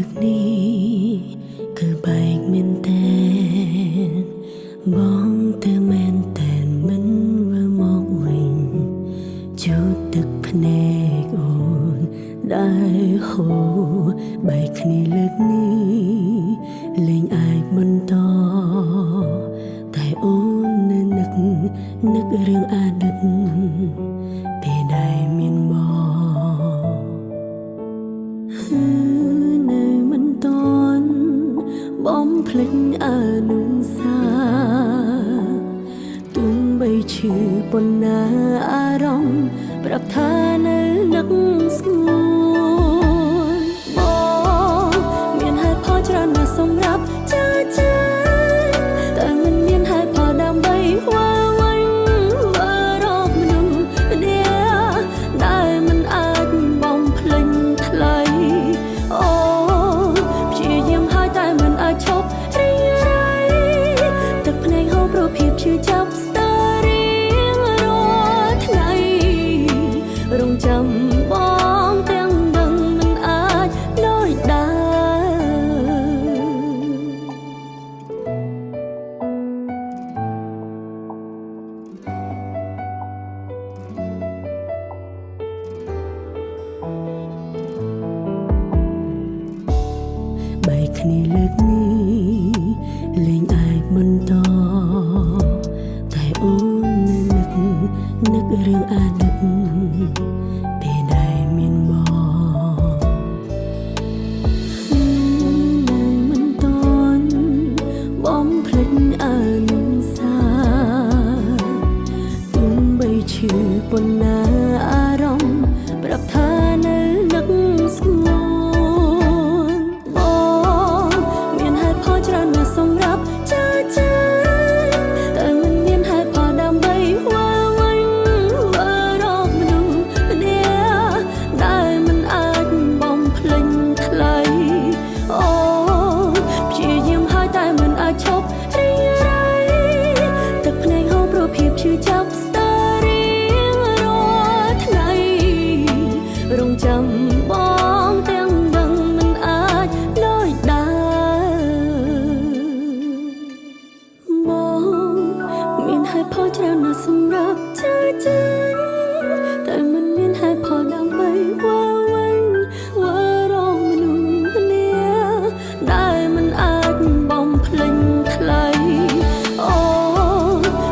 กនេះគឺបែកមែនតែនបងទៅមែនតែនមិនវិលមកវិញជូតទឹកភ្នែកអូនដែលហូរបែកគ្នាលើកនេះលែងអាចបន្តតែអូននៅនឹករឿងអតីតពេលដែលមានបងនៅមិនតន់បំភ្លេចអនុសាទុំបីឈឺប៉ុណ្ណាអារម្មណ៍ប្រាប់ថានៅនឹកស្ងួនបងមានហេតុផលច្រើនណាស់សម្រាប់ចាតែមិនមានហេតុផលដើម្បីវល់វែងរកមនុស្សម្នាក់ដែលមិនអាចបំភ្លេចថ្លៃអូព្យាយាមហើយតែមិនអាចឈប់រីករាយទឹកភ្នែកហូរព្រោះភាពឈឺចាប់ស្ទើររៀងរាល់ថ្ងៃរងចាំបងទាំងដឹងមិនអាចដូចដែរបែកគ្នាលើកនេះលែងអាចបន្តតែអូននៅនឹករឿងអតីតពេលដែលមានបងនៅមិនតន់បំភ្លេចអនុសាទុំបីឈឺប៉ុណ្ណាអារម្មណ៍ប្រាប់ថានៅនឹកស្ងួនបងមានហេតុផលច្រើនណាស់សម្រាប់ចាតែមិនមានហេតុផលដើម្បីវល់វែងរកមនុស្សម្នាក់ដែលមិនអាចបំភ្លេចថ្លៃអូព្យាយាមហើយតែមិនអាចឈប់រីករាយទឹកភ្នែកហូរព្រោះភាពឈឺចាប់ស្ទើររៀងរាល់ថ្ងៃរងចាំបងទាំងដឹងមិនអាចដូចដែរបងមានហេតុផលច្រើនណាស់សម្រាប់ចាតែមិនមានហេតុផលដើម្បីវល់វែងរកមនុស្សម្នាក់ដែលមិនអាចបំភ្លេចថ្លៃអូ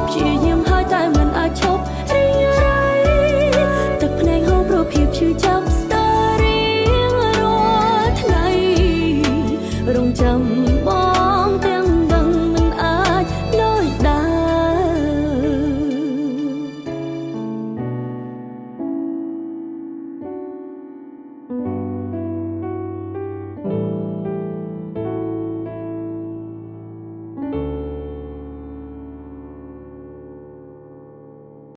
ព្យាយាមហើយតែមិនអាចឈប់រីករាយទឹកភ្នែកហូរព្រោះភាពឈឺចាប់ស្ទើររៀងរាល់ថ្ងៃរងចាំបង